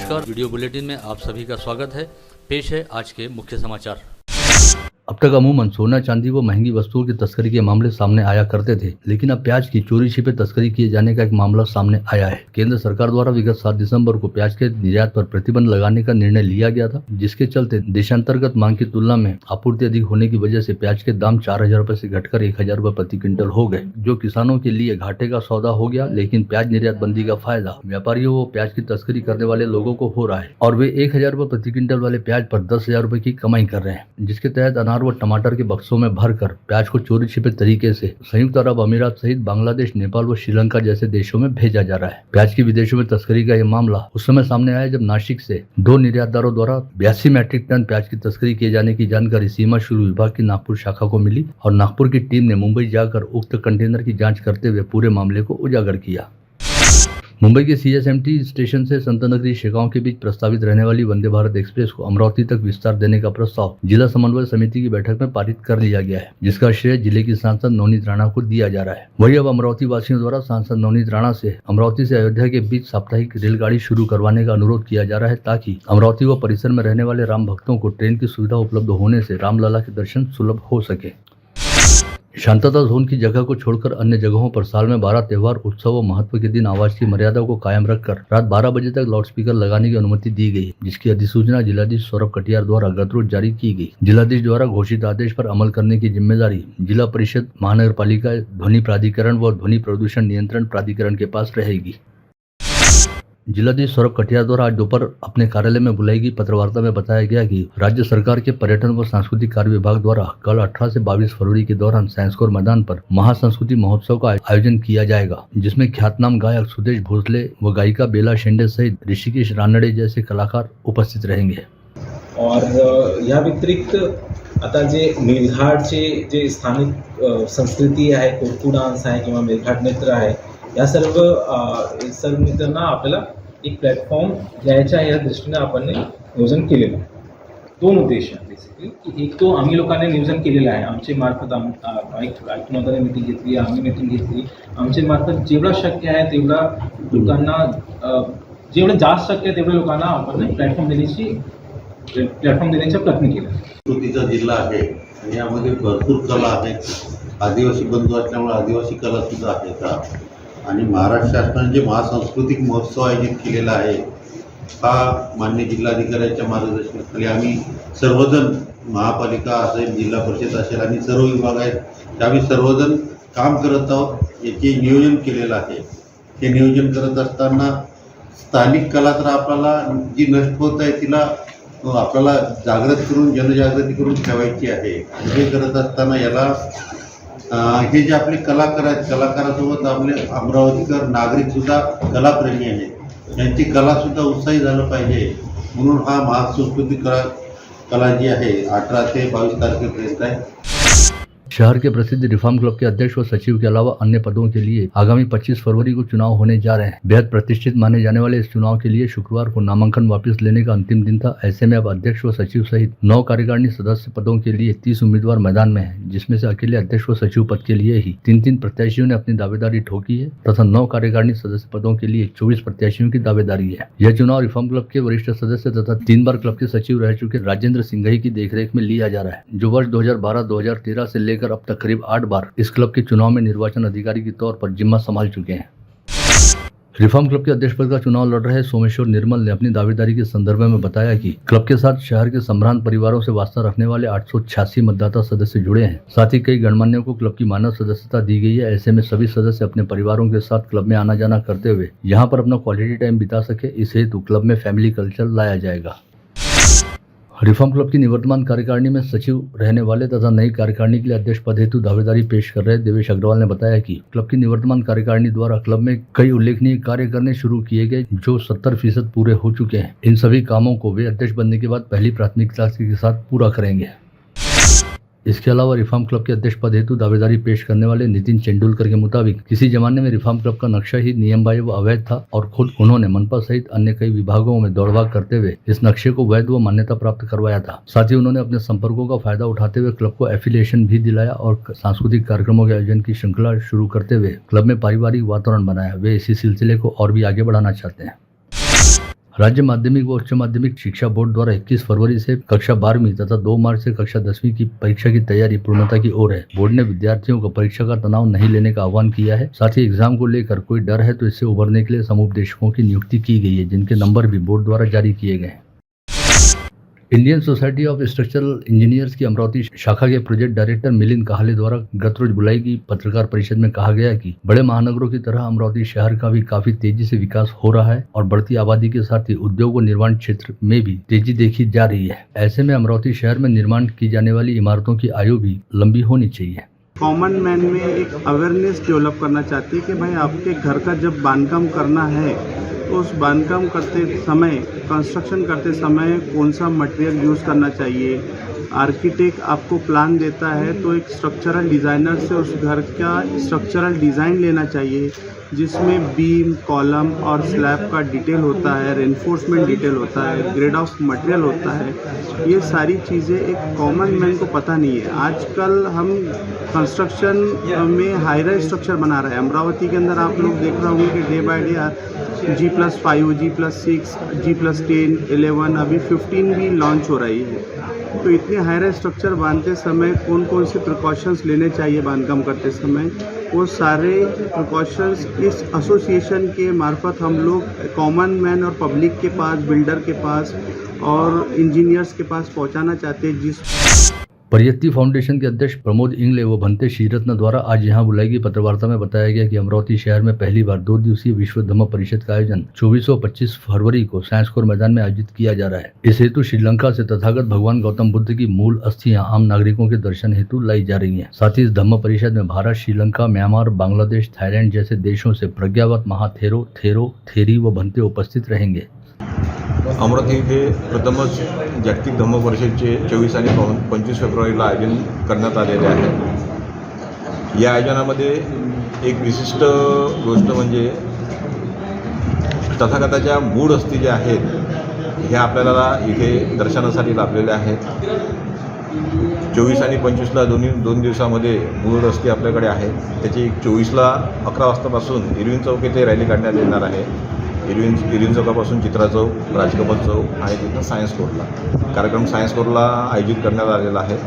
नमस्कार, video bulletin में आप सभी का स्वागत है। पेश है आज के मुख्य समाचार। अब तक अमूमन सोना चांदी व महंगी वस्तुओं की तस्करी के मामले सामने आया करते थे, लेकिन अब प्याज की चोरी छिपे तस्करी किए जाने का एक मामला सामने आया है। केंद्र सरकार द्वारा विगत 7 दिसंबर को प्याज के निर्यात पर प्रतिबंध लगाने का निर्णय लिया गया था, जिसके चलते देशांतर्गत मांग की तुलना में आपूर्ति अधिक होने की वजह से प्याज के दाम 4,000 रुपए से घटकर 1,000 रुपए प्रति क्विंटल हो गए, जो किसानों के लिए घाटे का सौदा हो गया। लेकिन प्याज निर्यात बंदी का फायदा व्यापारियों व प्याज की तस्करी करने वाले लोगों को हो रहा है और वे 1,000 रुपए प्रति क्विंटल वाले प्याज पर 10,000 रुपए की कमाई कर रहे हैं, जिसके तहत अनार व टमाटर के बक्सों में भरकर प्याज को चोरी छिपे तरीके से संयुक्त अरब अमीरात सहित बांग्लादेश, नेपाल व श्रीलंका जैसे देशों में भेजा जा रहा है। प्याज की विदेशों में तस्करी का यह मामला उस समय सामने आया जब नासिक से 2 निर्यातदारों द्वारा 82 मैट्रिक टन प्याज की तस्करी किए जाने की जानकारी सीमा शुल्क विभाग की नागपुर शाखा को मिली और नागपुर की टीम ने मुंबई जाकर उक्त कंटेनर की जाँच करते हुए पूरे मामले को उजागर किया। मुंबई के CSMT स्टेशन से संतनगरी शेखावां के बीच प्रस्तावित रहने वाली वंदे भारत एक्सप्रेस को अमरावती तक विस्तार देने का प्रस्ताव जिला समन्वय समिति की बैठक में पारित कर लिया गया है, जिसका श्रेय जिले की सांसद नवनीत राणा को दिया जा रहा है। वही अब अमरावती वासियों द्वारा सांसद नवनीत राणा से अमरावती से अयोध्या के बीच साप्ताहिक रेलगाड़ी शुरू करवाने का अनुरोध किया जा रहा है, ताकि अमरावती व परिसर में रहने वाले राम भक्तों को ट्रेन की सुविधा उपलब्ध होने से रामलला के दर्शन सुलभ हो सके। शांतता जोन की जगह को छोड़कर अन्य जगहों पर साल में 12 त्योहार, उत्सव व महत्व के दिन आवाज की मर्यादा को कायम रखकर रात 12 बजे तक लाउडस्पीकर लगाने की अनुमति दी गई, जिसकी अधिसूचना जिलाधीश सौरभ कटियार द्वारा गत रोज जारी की गई। जिलाधीश द्वारा घोषित आदेश पर अमल करने की जिम्मेदारी जिला परिषद, महानगर पालिका, ध्वनि प्राधिकरण व ध्वनि प्रदूषण नियंत्रण प्राधिकरण के पास रहेगी। जिलाधीश सौरभ कटियार द्वारा आज दोपहर अपने कार्यालय में बुलाई गई पत्रवार्ता में बताया गया कि राज्य सरकार के पर्यटन व सांस्कृतिक कार्य विभाग द्वारा कल 18 से 22 फरवरी के दौरान साइंसकोर मैदान पर महासंस्कृति महोत्सव का आयोजन किया जाएगा, जिसमें ख्यातनाम गायक सुदेश भोसले व गायिका बेला शेंडे सहित ऋषिकेश रानडे जैसे कलाकार उपस्थित रहेंगे। और या व्यतिरिक्त आता जे मेळघाटचे जे स्थानिक संस्कृती आहे, कोरकू डान्स आहे किंवा मेळघाट नृत्य आहे, या सर्व मित्रांना आपल्याला एक प्लॅटफॉर्म द्यायचा आहे, या दृष्टीने आपण नियोजन केलेलं आहे। 2 उद्देश आहेत बेसिकली, की एक तो आम्ही लोकांनी नियोजन केलेलं आहे, आमचे मार्फत आयुक्तांनी मीटिंग घेतली, आम्ही मीटिंग घेतली, आमचे मार्फत जेवढा शक्य आहे तेवढा लोकांना, जेवढं जास्त शक्य आहे तेवढ्या लोकांना आपण प्लॅटफॉर्म देण्याचा प्रयत्न केला। संस्कृतीचा जिल्हा आहे आणि यामध्ये भरपूर कला आहेत, आदिवासी बंधू असल्यामुळे आदिवासी कला सुद्धा आहेत आणि महाराष्ट्र शासनाने जे महासांस्कृतिक महोत्सव आयोजित केलेला आहे, हा माननीय जिल्हाधिकाऱ्यांच्या मार्गदर्शनाखाली आम्ही सर्वजण, महापालिका असेल, जिल्हा परिषद असेल आणि सर्व विभाग आहेत, ते आम्ही सर्वजण काम करत आहोत। याचे नियोजन केलेलं आहे। हे नियोजन करत असताना स्थानिक कला तर आपल्याला जी नष्ट होत आहे तिला आपल्याला जागृत करून, जनजागृती करून ठेवायची आहे। हे करत असताना याला हे जे आपले कलाकार आहेत, कलाकारासोबत आपले अमरावतीकर नागरिक सुद्धा कलाप्रेमी आहेत, यांची कला सुद्धा उत्साही झालं पाहिजे, म्हणून हा महासंस्कृतिक कला जी आहे 18 ते 22 तारखेपर्यंत आहे। शहर के प्रसिद्ध रिफॉर्म क्लब के अध्यक्ष व सचिव के अलावा अन्य पदों के लिए आगामी 25 फरवरी को चुनाव होने जा रहे हैं। बेहद प्रतिष्ठित माने जाने वाले इस चुनाव के लिए शुक्रवार को नामांकन वापस लेने का अंतिम दिन था। ऐसे में अब अध्यक्ष व सचिव सहित 9 कार्यकारिणी सदस्य पदों के लिए 30 उम्मीदवार मैदान में हैं, जिसमें से अकेले अध्यक्ष व सचिव पद के लिए ही 3 प्रत्याशियों ने अपनी दावेदारी ठोकी है तथा 9 कार्यकारिणी सदस्य पदों के लिए 24 प्रत्याशियों की दावेदारी है। यह चुनाव रिफॉर्म क्लब के वरिष्ठ सदस्य तथा 3 बार क्लब के सचिव रह चुके राजेंद्र सिंघई की देखरेख में लिया जा रहा है, जो वर्ष 2012-2013 से लेकर अब तक करीब 8 बार इस क्लब के चुनाव में निर्वाचन अधिकारी के तौर पर जिम्मा संभाल चुके हैं। रिफॉर्म क्लब के अध्यक्ष पद का चुनाव लड़ रहे सोमेश्वर निर्मल ने अपनी दावेदारी के संदर्भ में बताया कि क्लब के साथ शहर के संभ्रांत परिवारों से वास्ता रखने वाले 886 मतदाता सदस्य जुड़े हैं। साथ ही कई गणमान्यों को क्लब की मानव सदस्यता दी गई है। ऐसे में सभी सदस्य अपने परिवारों के साथ क्लब में आना जाना करते हुए यहाँ पर अपना क्वालिटी टाइम बिता सके, इस हेतु क्लब में फैमिली कल्चर लाया जाएगा। रिफॉर्म क्लब की निवर्तमान कार्यकारिणी में सचिव रहने वाले तथा नई कार्यकारिणी के लिए अध्यक्ष पद हेतु दावेदारी पेश कर रहे देवेश अग्रवाल ने बताया कि क्लब की निवर्तमान कार्यकारिणी द्वारा क्लब में कई उल्लेखनीय कार्य करने शुरू किए गए, जो 70% पूरे हो चुके हैं। इन सभी कामों को वे अध्यक्ष बनने के बाद पहली प्राथमिकता के साथ पूरा करेंगे। इसके अलावा रिफॉर्म क्लब के अध्यक्ष पद हेतु दावेदारी पेश करने वाले नितिन तेंदुलकर के मुताबिक किसी जमाने में रिफॉर्म क्लब का नक्शा ही नियमबाह्य व अवैध था और खुद उन्होंने मनपा सहित अन्य कई विभागों में दौड़भाग करते हुए इस नक्शे को वैध व मान्यता प्राप्त करवाया था। साथ ही उन्होंने अपने संपर्कों का फायदा उठाते हुए क्लब को एफिलिएशन भी दिलाया और सांस्कृतिक कार्यक्रमों के आयोजन की श्रृंखला शुरू करते हुए क्लब में पारिवारिक वातावरण बनाया। वे इसी सिलसिले को और भी आगे बढ़ाना चाहते हैं। राज्य माध्यमिक व उच्च माध्यमिक शिक्षा बोर्ड द्वारा 21 फरवरी से कक्षा 12वीं तथा 2 मार्च से कक्षा 10वीं की परीक्षा की तैयारी पूर्णता की ओर है। बोर्ड ने विद्यार्थियों को परीक्षा का तनाव नहीं लेने का आह्वान किया है। साथ ही एग्जाम को लेकर कोई डर है तो इससे उबरने के लिए समुपदेशकों की नियुक्ति की गई है, जिनके नंबर भी बोर्ड द्वारा जारी किए गए हैं। Indian society of structural engineers की अमरावती शाखा के प्रोजेक्ट डायरेक्टर मिलिंद काहले द्वारा गत रोज बुलाई गई पत्रकार परिषद में कहा गया कि बड़े महानगरों की तरह अमरावती शहर का भी काफी तेजी से विकास हो रहा है और बढ़ती आबादी के साथ ही उद्योग व निर्माण क्षेत्र में भी तेजी देखी जा रही है। ऐसे में अमरावती शहर में निर्माण की जाने वाली इमारतों की आयु भी लंबी होनी चाहिए। कॉमन मैन में एक अवेयरनेस डेवलप करना चाहते हैं कि भाई आपके घर का जब बांधकाम करना है तो उस बांधकाम करते समय, कंस्ट्रक्शन करते समय कौन सा मटेरियल यूज़ करना चाहिए। आर्किटेक्ट आपको प्लान देता है तो एक स्ट्रक्चरल डिज़ाइनर से उस घर का स्ट्रक्चरल डिज़ाइन लेना चाहिए, जिसमें बीम, कॉलम और स्लैब का डिटेल होता है, रेनफोर्समेंट डिटेल होता है, ग्रेड ऑफ मटेरियल होता है। ये सारी चीज़ें एक कॉमन मैन को पता नहीं है। आजकल हम कंस्ट्रक्शन में हाई राइज स्ट्रक्चर बना रहे हैं। अमरावती के अंदर आप लोग देख रहे होंगे कि day by day G+5, G+6, G+10, 11, अभी 15 भी लॉन्च हो रही है। तो इतने हाई राइज स्ट्रक्चर बांधते समय कौन कौन से प्रिकॉशंस लेने चाहिए बांधकाम करते समय, वो सारे प्रिकॉशंस इस एसोसिएशन के मार्फत हम लोग कॉमन मैन और पब्लिक के पास, बिल्डर के पास और इंजीनियर्स के पास पहुंचाना चाहते हैं। जिस परियत्ती फाउंडेशन के अध्यक्ष प्रमोद इंगले व भंते श्रीरत्न द्वारा आज यहां बुलाई गई पत्रवार्ता में बताया गया कि अमरावती शहर में पहली बार 2 दिवसीय विश्व धम्म परिषद का आयोजन 24 और 25 फरवरी को साइंस कोर मैदान में आयोजित किया जा रहा है। इस हेतु श्रीलंका से तथागत भगवान गौतम बुद्ध की मूल अस्थियां आम नागरिकों के दर्शन हेतु लाई जा रही है। साथ ही इस धम्म परिषद में भारत, श्रीलंका, म्यांमार, बांग्लादेश, थाईलैंड जैसे देशों से प्रज्ञावत महाथेरो, थेरो, थेरी व भंते उपस्थित रहेंगे। अमरावती येथे प्रथमच जागतिक धम्म परिषदेचे 24 आणि 25 फेब्रुवारीला आयोजन करण्यात आलेले आहे। या आयोजनामध्ये एक विशिष्ट गोष्ट म्हणजे तथागताच्या मूळ अस्थी ज्या आहेत ह्या आपल्याला इथे दर्शनासाठी लाभलेल्या आहेत। 24 आणि 25ला दोन दिवसामध्ये मूळ अस्थी आपल्याकडे आहे। त्याची 24ला 11 वाजतापासून इरविन चौक येथे रॅली काढण्यात येणार आहे। इरविन चौकापासून चित्रा चौक, राजकमल चौक आणि तिथं सायन्स कोर्टला कार्यक्रम सायन्स कोर्टला आयोजित करण्यात आलेला आहे।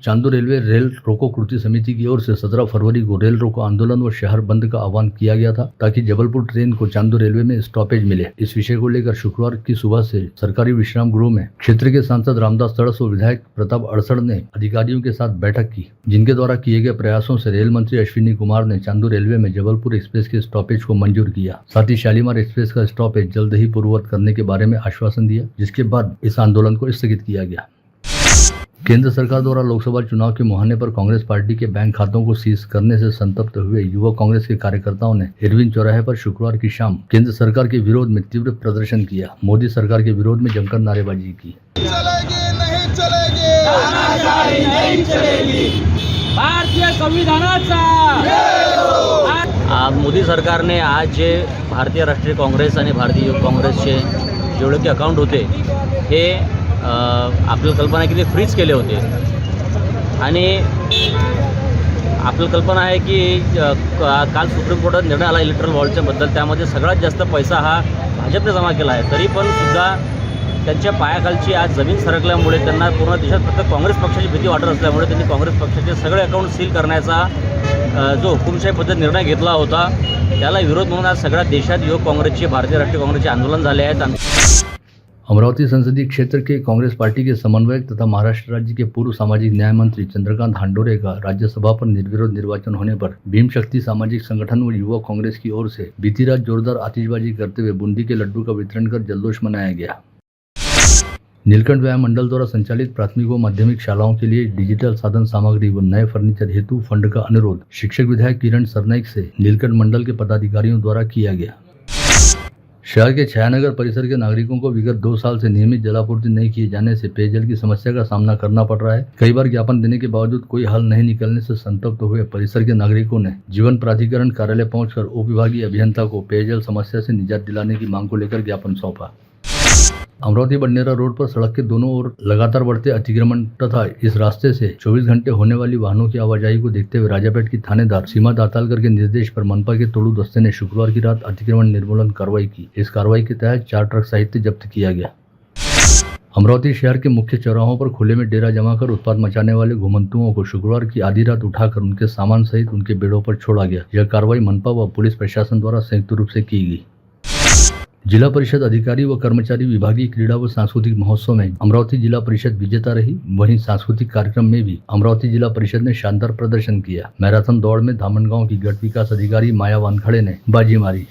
चांदू रेलवे रेल रोको कृति समिति की ओर से 17 फरवरी को रेल रोको आंदोलन व शहर बंद का आह्वान किया गया था ताकि जबलपुर ट्रेन को चांदू रेलवे में स्टॉपेज मिले। इस विषय को लेकर शुक्रवार की सुबह से सरकारी विश्राम गृह में क्षेत्र के सांसद रामदास तड़स व विधायक प्रताप अड़सड़ ने अधिकारियों के साथ बैठक की, जिनके द्वारा किए गए प्रयासों से रेल मंत्री अश्विनी कुमार ने चांदू रेलवे में जबलपुर एक्सप्रेस के स्टॉपेज को मंजूर किया। साथ ही शालीमार एक्सप्रेस का स्टॉपेज जल्द ही पूर्ववत करने के बारे में आश्वासन दिया, जिसके बाद इस आंदोलन को स्थगित किया गया। केंद्र सरकार द्वारा लोकसभा चुनाव के मुहाने पर कांग्रेस पार्टी के बैंक खातों को सीज करने से संतप्त हुए युवा कांग्रेस के कार्यकर्ताओं ने इरविन चौराहे पर शुक्रवार की शाम केंद्र सरकार के विरोध में तीव्र प्रदर्शन किया। मोदी सरकार के विरोध में जमकर नारेबाजी की। नहीं चलेगी भारतीय संविधानाचा। मोदी सरकारने आज जे भारतीय राष्ट्रीय काँग्रेस आणि भारतीय युवक काँग्रेसचे जेवढे की अकाउंट होते हे आपल्याला कल्पना आहे की ते फ्रीज केले होते आणि आपल्याला कल्पना आहे की काल सुप्रीम कोर्टात निर्णय आला इलेक्ट्रल वॉलच्या बद्दल, त्यामध्ये सगळ्यात जास्त पैसा हा भाजपने जमा केला आहे। तरी पण सुद्धा त्यांच्या पायाखालची आज जमीन सरकल्यामुळे त्यांना पूर्ण देशात फक्त काँग्रेस पक्षाची भीती वाटत असल्यामुळे त्यांनी काँग्रेस पक्षाचे सगळे अकाउंट सील करण्याचा जो हुकुमशाही पद्धत निर्णय घेतला होता त्याला विरोध म्हणून आज सगळ्या देशात युवक काँग्रेसचे, भारतीय राष्ट्रीय काँग्रेसचे आंदोलन झाले आहेत। अमरावती संसदीय क्षेत्र के कांग्रेस पार्टी के समन्वयक तथा महाराष्ट्र राज्य के पूर्व सामाजिक न्याय मंत्री चंद्रकांत हांडोरे का राज्यसभा पर निर्विरोध निर्वाचन होने पर भीम शक्ति सामाजिक संगठन व युवा कांग्रेस की ओर से बीती रात जोरदार आतिशबाजी करते हुए बूंदी के लड्डू का वितरण कर जल्लोष मनाया गया। नीलकंठ व्यायाम मंडल द्वारा संचालित प्राथमिक व माध्यमिक शालाओं के लिए डिजिटल साधन सामग्री व नए फर्नीचर हेतु फंड का अनुरोध शिक्षक विधायक किरण सरनाइक से नीलकंठ मंडल के पदाधिकारियों द्वारा किया गया। शहर के छायानगर परिसर के नागरिकों को विगत 2 साल से नियमित जलापूर्ति नहीं किए जाने से पेयजल की समस्या का सामना करना पड़ रहा है। कई बार ज्ञापन देने के बावजूद कोई हल नहीं निकलने से संतप्त हुए परिसर के नागरिकों ने जीवन प्राधिकरण कार्यालय पहुंचकर उप विभागीय अभियंता को पेयजल समस्या से निजात दिलाने की मांग को लेकर ज्ञापन सौंपा। अमरावती बडनेरा रोड पर सड़क के दोनों ओर लगातार बढ़ते अतिक्रमण तथा इस रास्ते से 24 घंटे होने वाली वाहनों की आवाजाही को देखते हुए राजापेट की थानेदार सीमा दातालकर के निर्देश पर मनपा के तोड़ू दस्ते ने शुक्रवार की रात अतिक्रमण निर्मूलन कार्रवाई की। इस कार्रवाई के तहत 4 ट्रक साहित्य जब्त किया गया। अमरावती शहर के मुख्य चौराहों पर खुले में डेरा जमाकर उत्पात मचाने वाले घुमंतुओं को शुक्रवार की आधी रात उठाकर उनके सामान सहित उनके बेड़ों पर छोड़ा गया। यह कार्रवाई मनपा व पुलिस प्रशासन द्वारा संयुक्त रूप से की गई। जिला परिषद अधिकारी व कर्मचारी विभागीय क्रीड़ा व सांस्कृतिक महोत्सव में अमरावती जिला परिषद विजेता रही। वहीं सांस्कृतिक कार्यक्रम में भी अमरावती जिला परिषद ने शानदार प्रदर्शन किया। मैराथन दौड़ में धामनगांव की गट विकास अधिकारी माया वानखड़े ने बाजी मारी।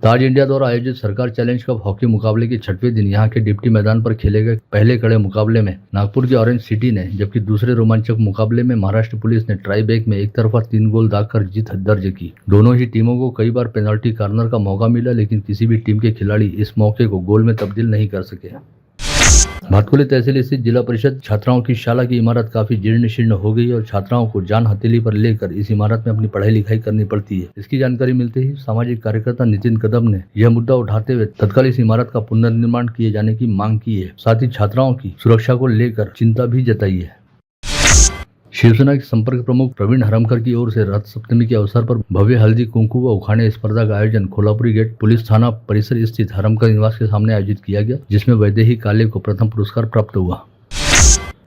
ताज इंडिया द्वारा आयोजित सरकार चैलेंज कप हॉकी मुकाबले के 6वें दिन यहां के डिप्टी मैदान पर खेले गए पहले कड़े मुकाबले में नागपुर की ऑरेंज सिटी ने, जबकि दूसरे रोमांचक मुकाबले में महाराष्ट्र पुलिस ने ट्राई ब्रेक में एक तरफा 3 गोल दागकर जीत दर्ज की। दोनों ही टीमों को कई बार पेनल्टी कॉर्नर का मौका मिला, लेकिन किसी भी टीम के खिलाड़ी इस मौके को गोल में तब्दील नहीं कर सके। भातकुली तहसील स्थित जिला परिषद छात्राओं की शाला की इमारत काफी जीर्ण शीर्ण हो गई और छात्राओं को जान हथेली पर लेकर इस इमारत में अपनी पढ़ाई लिखाई करनी पड़ती है। इसकी जानकारी मिलते ही सामाजिक कार्यकर्ता नितिन कदम ने यह मुद्दा उठाते हुए तत्काल इस इमारत का पुनर्निर्माण किए जाने की मांग की है। साथ ही छात्राओं की सुरक्षा को लेकर चिंता भी जताई है। शिवसेना के संपर्क प्रमुख प्रवीण हरमकर की ओर से रथ सप्तमी के अवसर पर भव्य हल्दी कुंकू व उखाड़े स्पर्धा का आयोजन कोल्हापुरी गेट पुलिस थाना परिसर स्थित हरमकर निवास के सामने आयोजित किया गया, जिसमें वैदेही काले को प्रथम पुरस्कार प्राप्त हुआ।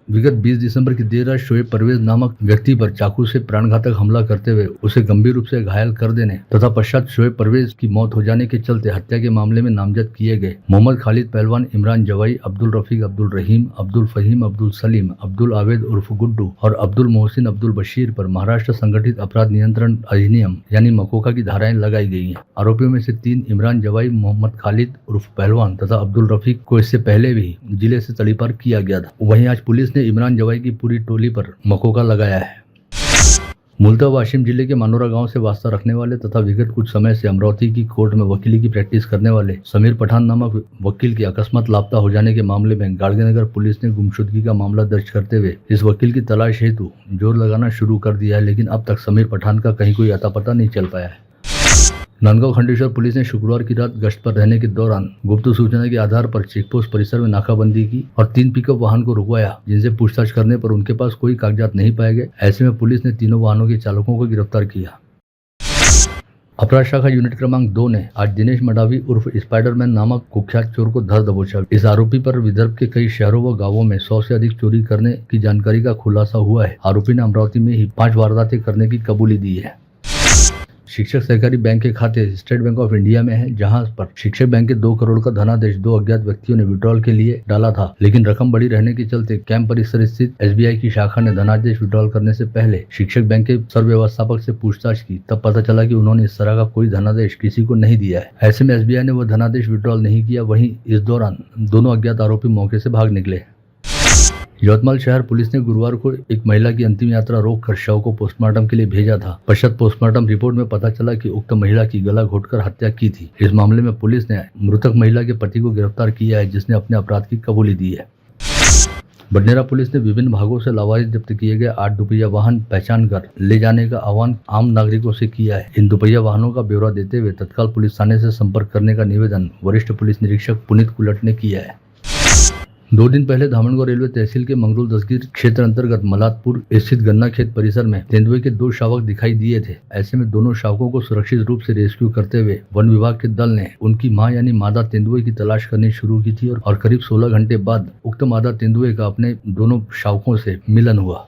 विगत 20 दिसंबर की देर रात शोएब परवेज नामक व्यक्ति पर चाकू से प्राणघातक हमला करते हुए उसे गंभीर रूप से घायल कर देने तथा पश्चात शोएब परवेज की मौत हो जाने के चलते हत्या के मामले में नामजद किए गए मोहम्मद खालिद पहलवान, इमरान जवाई, अब्दुल रफीक, अब्दुल रहीम, अब्दुल फहीम, अब्दुल सलीम, अब्दुल आवेद उर्फ गुड्डू और अब्दुल मोहसिन अब्दुल बशीर पर महाराष्ट्र संगठित अपराध नियंत्रण अधिनियम यानी मकोका की धाराएं लगाई गई हैं। आरोपियों में से 3 इमरान जवाई, मोहम्मद खालिद उर्फ पहलवान तथा अब्दुल रफीक को इससे पहले भी जिले से तड़ीपार किया गया था। वहीं आज पुलिस ने इमरान जवाई की पूरी टोली पर मकोका लगाया है। मूलतः वाशिम जिले के मानोरा गांव से वास्ता रखने वाले तथा विगत कुछ समय से अमरावती की कोर्ट में वकीली की प्रैक्टिस करने वाले समीर पठान नामक वकील के अकस्मात लापता हो जाने के मामले में गाड़गेनगर पुलिस ने गुमशुदगी का मामला दर्ज करते हुए इस वकील की तलाश हेतु जोर लगाना शुरू कर दिया है, लेकिन अब तक समीर पठान का कहीं कोई अता पता नहीं चल पाया है। नांदगांव खंडेश्वर पुलिस ने शुक्रवार की रात गश्त पर रहने के दौरान गुप्त सूचना के आधार पर चेकपोस्ट परिसर में नाकाबंदी की और 3 पिकअप वाहन को रुकवाया, जिनसे पूछताछ करने पर उनके पास कोई कागजात नहीं पाए गए। ऐसे में पुलिस ने तीनों वाहनों के चालकों को गिरफ्तार किया। अपराध शाखा यूनिट क्रमांक 2 ने आज दिनेश मडावी उर्फ स्पाइडरमैन नामक कुख्यात चोर को धर दबोचा। इस आरोपी पर विदर्भ के कई शहरों व गांवों में 100 से अधिक चोरी करने की जानकारी का खुलासा हुआ है। आरोपी ने अमरावती में ही 5 वारदातें करने की कबूली दी है। शिक्षक सहकारी बैंक के खाते स्टेट बैंक ऑफ इंडिया में है, जहां पर शिक्षक बैंक के 2 करोड़ का धनादेश 2 अज्ञात व्यक्तियों ने विड्रॉल के लिए डाला था, लेकिन रकम बड़ी रहने के चलते कैंप परिसर स्थित SBI की शाखा ने धनादेश विड्रॉल करने से पहले शिक्षक बैंक के सर व्यवस्थापक से पूछताछ की। तब पता चला कि उन्होंने इस तरह का कोई धनादेश किसी को नहीं दिया है। ऐसे में SBI ने वह धनादेश विड्रॉल नहीं किया। वहीं इस दौरान दोनों अज्ञात आरोपी मौके से भाग निकले। यवतमाल शहर पुलिस ने गुरुवार को एक महिला की अंतिम यात्रा रोककर शव को पोस्टमार्टम के लिए भेजा था। पश्चात पोस्टमार्टम रिपोर्ट में पता चला कि उक्त महिला की गला घोटकर हत्या की थी। इस मामले में पुलिस ने मृतक महिला के पति को गिरफ्तार किया है, जिसने अपने अपराध की कबूली दी है। बडनेरा पुलिस ने विभिन्न भागों से लावारिस जब्त किए गए 8 दुपहिया वाहन पहचान कर ले जाने का आह्वान आम नागरिकों से किया है। इन दुपहिया वाहनों का ब्यौरा देते हुए तत्काल पुलिस थाने से संपर्क करने का निवेदन वरिष्ठ पुलिस निरीक्षक पुनीत कुलट ने किया है। 2 दिन पहले धामनगांव रेलवे तहसील के मंगरूल दसगीर क्षेत्र अंतर्गत मलातपुर स्थित गन्ना खेत परिसर में तेंदुए के 2 शावक दिखाई दिए थे। ऐसे में दोनों शावकों को सुरक्षित रूप से रेस्क्यू करते हुए वन विभाग के दल ने उनकी मां यानी मादा तेंदुए की तलाश करनी शुरू की थी और करीब 16 घंटे बाद उक्त मादा तेंदुए का अपने दोनों शावकों से मिलन हुआ।